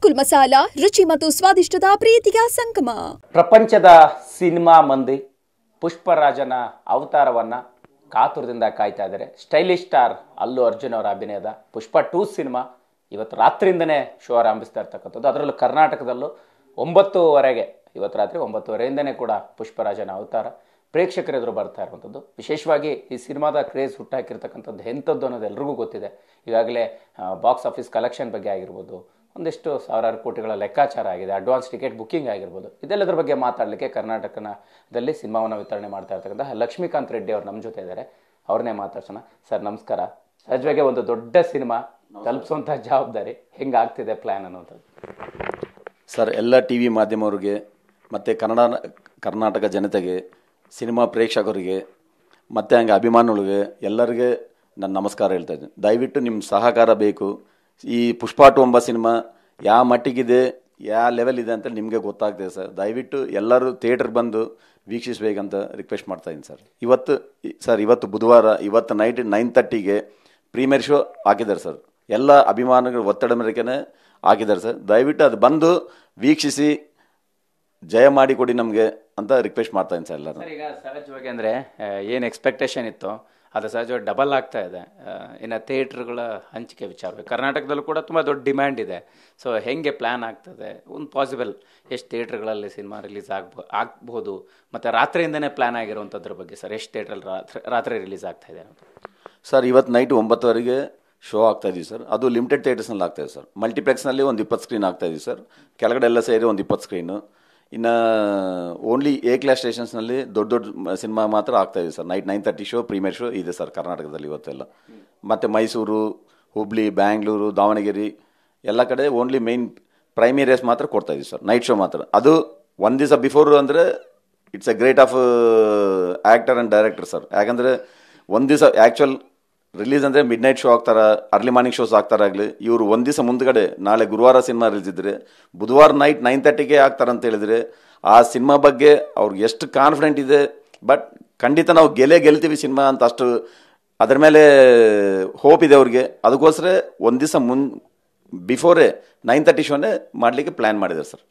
ಗೋಕುಲ್ ಮಸಾಲಾ ರುಚಿ ಮತ್ತು ಸ್ವಾದಿಷ್ಟದ ಪ್ರೀತಿಯ ಸಂಗಮ. ಪ್ರಪಂಚದ ಸಿನಿಮಾ ಮಂದಿ ಪುಷ್ಪರಾಜನ ಅವತಾರವನ್ನ ಕಾತುರದಿಂದ ಕಾಯ್ತಾ ಇದ್ದಾರೆ. ಸ್ಟೈಲಿಶ್ ಸ್ಟಾರ್ ಅಲ್ಲು ಅರ್ಜುನ್ ಅವರ ಅಭಿನಯದ ಪುಷ್ಪ 2 ಸಿನಿಮಾ ಇವತ್ತು ರಾತ್ರಿಯಿಂದನೇ ಶೋ ಆರಂಭಿಸ್ತಾ ಇರ್ತಕ್ಕಂಥದ್ದು. ಅದರಲ್ಲೂ ಕರ್ನಾಟಕದಲ್ಲೂ 9:30 ಇವತ್ತು ರಾತ್ರಿ 9:30 ಕೂಡ ಪುಷ್ಪರಾಜನ ಅವತಾರ ಪ್ರೇಕ್ಷಕರ ಎದುರು ಬರ್ತಾ ಇರುವಂಥದ್ದು. ವಿಶೇಷವಾಗಿ ಈ ಸಿನಿಮಾದ ಕ್ರೇಜ್ ಹುಟ್ಟಾಕಿರ್ತಕ್ಕಂಥದ್ದು ಎಂಥದ್ದು ಅನ್ನೋದು ಎಲ್ರಿಗೂ ಗೊತ್ತಿದೆ. ಈಗಾಗಲೇ ಬಾಕ್ಸ್ ಆಫೀಸ್ ಕಲೆಕ್ಷನ್ ಬಗ್ಗೆ ಆಗಿರ್ಬೋದು, ಒಂದಿಷ್ಟು ಸಾವಿರಾರು ಕೋಟಿಗಳ ಲೆಕ್ಕಾಚಾರ ಆಗಿದೆ, ಅಡ್ವಾನ್ಸ್ ಟಿಕೆಟ್ ಬುಕ್ಕಿಂಗ್ ಆಗಿರ್ಬೋದು. ಇದೆಲ್ಲದರ ಬಗ್ಗೆ ಮಾತಾಡಲಿಕ್ಕೆ ಕರ್ನಾಟಕದಲ್ಲಿ ಸಿನಿಮಾವನ್ನು ವಿತರಣೆ ಮಾಡ್ತಾ ಇರ್ತಕ್ಕಂಥ ಲಕ್ಷ್ಮೀಕಾಂತ್ ರೆಡ್ಡಿ ಅವರು ನಮ್ಮ ಜೊತೆ ಇದ್ದಾರೆ. ಅವ್ರನ್ನೇ ಮಾತಾಡ್ಸೋಣ. ಸರ್ ನಮಸ್ಕಾರ. ಸಹಜವಾಗಿ ಒಂದು ದೊಡ್ಡ ಸಿನಿಮಾ ತಲುಪಿಸುವಂಥ ಜವಾಬ್ದಾರಿ ಹೆಂಗಾಗ್ತಿದೆ ಪ್ಲ್ಯಾನ್ ಅನ್ನೋಂಥದ್ದು? ಸರ್, ಎಲ್ಲ ಟಿ ವಿ ಮಾಧ್ಯಮವ್ರಿಗೆ ಮತ್ತು ಕರ್ನಾಟಕ ಜನತೆಗೆ, ಸಿನಿಮಾ ಪ್ರೇಕ್ಷಕರಿಗೆ ಮತ್ತು ಹಂಗೆ ಅಭಿಮಾನಿಗಳಿಗೆ ಎಲ್ಲರಿಗೆ ನಾನು ನಮಸ್ಕಾರ ಹೇಳ್ತಾ ಇದ್ದೀನಿ. ದಯವಿಟ್ಟು ನಿಮ್ಮ ಸಹಕಾರ ಬೇಕು. ಈ ಪುಷ್ಪ 2 ಸಿನಿಮಾ ಯಾವ ಮಟ್ಟಿಗಿದೆ, ಯಾವ ಲೆವೆಲ್ ಇದೆ ಅಂತ ನಿಮಗೆ ಗೊತ್ತಾಗ್ತದೆ ಸರ್. ದಯವಿಟ್ಟು ಎಲ್ಲರೂ ಥಿಯೇಟರ್ ಬಂದು ವೀಕ್ಷಿಸಬೇಕಂತ ರಿಕ್ವೆಸ್ಟ್ ಮಾಡ್ತಾ ಇದ್ದೀನಿ ಸರ್. ಇವತ್ತು ಬುಧವಾರ, ಇವತ್ತು ನೈಟ್ 9:30ಗೆ ಪ್ರೀಮಿಯರ್ ಶೋ ಹಾಕಿದ್ದಾರೆ ಸರ್. ಎಲ್ಲ ಅಭಿಮಾನಿಗಳು ಒತ್ತಡ ಮೇರೆಗೆ ಹಾಕಿದ್ದಾರೆ ಸರ್. ದಯವಿಟ್ಟು ಅದು ಬಂದು ವೀಕ್ಷಿಸಿ ಜಯ ಮಾಡಿಕೊಡಿ ನಮಗೆ ಅಂತ ರಿಕ್ವೆಸ್ಟ್ ಮಾಡ್ತಾ ಇದ್ದೀನಿ ಸರ್ ಎಲ್ಲರೂ. ಈಗ ಸಹಜವಾಗಿ ಅಂದರೆ ಏನು ಎಕ್ಸ್ಪೆಕ್ಟೇಷನ್ ಇತ್ತು ಅದು ಸಹಜವಾಗಿ ಡಬಲ್ ಆಗ್ತಾ ಇದೆ. ಇನ್ನು ಥಿಯೇಟ್ರ್ಗಳ ಹಂಚಿಕೆ ವಿಚಾರವಾಗಿ ಕರ್ನಾಟಕದಲ್ಲೂ ಕೂಡ ತುಂಬ ದೊಡ್ಡ ಡಿಮ್ಯಾಂಡ್ ಇದೆ. ಸೊ ಹೆಂಗೆ ಪ್ಲ್ಯಾನ್ ಆಗ್ತದೆ, ಒಂದು ಪಾಸಿಬಲ್ ಎಷ್ಟು ಥಿಯೇಟ್ರ್ಗಳಲ್ಲಿ ಸಿನಿಮಾ ರಿಲೀಸ್ ಆಗ್ಬೋದು, ಮತ್ತು ರಾತ್ರಿಯಿಂದನೇ ಪ್ಲ್ಯಾನ್ ಆಗಿರುವಂಥದ್ರ ಬಗ್ಗೆ ಸರ್, ಎಷ್ಟು ಥಿಯೇಟ್ರಲ್ಲಿ ರಾತ್ರಿ ರಿಲೀಸ್ ಆಗ್ತಾ ಇದೆ ಅಂತ? ಸರ್, ಇವತ್ತು ನೈಟ್ 9:30ಗೆ ಶೋ ಆಗ್ತಾ ಇದೀವಿ ಸರ್. ಅದು ಲಿಮಿಟೆಡ್ ಥಿಯೇಟರ್ಸ್ನಲ್ಲಿ ಆಗ್ತಾಯಿದೆ ಸರ್. ಮಲ್ಟಿಪ್ಲೆಕ್ಸ್ನಲ್ಲಿ ಒಂದು 20 ಸ್ಕ್ರೀನ್ ಆಗ್ತಾ ಇದೀವಿ ಸರ್. ಕೆಳಗಡೆ ಎಲ್ಲ ಸೇರಿ ಒಂದು 20 ಸ್ಕ್ರೀನು. ಇನ್ನು ಓನ್ಲಿ ಎ ಕ್ಲಾಸ್ ಸ್ಟೇಷನ್ಸ್ನಲ್ಲಿ ದೊಡ್ಡ ಸಿನಿಮಾ ಮಾತ್ರ ಆಗ್ತಾ ಇದೆ sir. Night 9:30 show, premiere show ಇದೆ ಸರ್ ಕರ್ನಾಟಕದಲ್ಲಿ ಇವತ್ತೆಲ್ಲ. ಮತ್ತು ಮೈಸೂರು, ಹುಬ್ಳಿ, ಬ್ಯಾಂಗ್ಳೂರು, ದಾವಣಗೆರೆ ಎಲ್ಲ ಕಡೆ ಓನ್ಲಿ ಮೈನ್ ಪ್ರೈಮಿಯರ್ಸ್ ಮಾತ್ರ ಕೊಡ್ತಾ ಇದೀವಿ ಸರ್, ನೈಟ್ ಶೋ ಮಾತ್ರ. ಅದು ಒಂದು ದಿವಸ ಬಿಫೋರ್ ಅಂದರೆ it's A great of actor and director sir. ಯಾಕಂದರೆ ಒಂದು ದಿವಸ ಆ್ಯಕ್ಚುಯಲ್ ರಿಲೀಸ್ ಅಂದರೆ ಮಿಡ್ ನೈಟ್ ಶೋ ಆಗ್ತಾರ, ಅರ್ಲಿ ಮಾರ್ನಿಂಗ್ ಶೋಸ್ ಆಗ್ತಾರಾಗಲಿ. ಇವರು ಒಂದು ದಿವಸ ಮುಂದ್ಗಡೆ, ನಾಳೆ ಗುರುವಾರ ಸಿನಿಮಾ ರಿಲೀಸ್ ಇದ್ದರೆ ಬುಧವಾರ ನೈಟ್ 9:30ಗೆ ಆಗ್ತಾರಂತ ಹೇಳಿದರೆ ಆ ಸಿನಿಮಾ ಬಗ್ಗೆ ಅವ್ರಿಗೆ ಎಷ್ಟು ಕಾನ್ಫಿಡೆಂಟ್ ಇದೆ. ಬಟ್ ಖಂಡಿತ ನಾವು ಗೆಲ್ತೀವಿ ಸಿನಿಮಾ ಅಂತ ಅಷ್ಟು ಅದ್ರ ಮೇಲೆ ಹೋಪ್ ಇದೆ ಅವ್ರಿಗೆ. ಅದಕ್ಕೋಸ್ಕರ ಒಂದು ದಿವಸ ಬಿಫೋರೇ 9:30 ಶೋನೇ ಮಾಡಲಿಕ್ಕೆ ಪ್ಲ್ಯಾನ್ ಮಾಡಿದ್ದಾರೆ ಸರ್.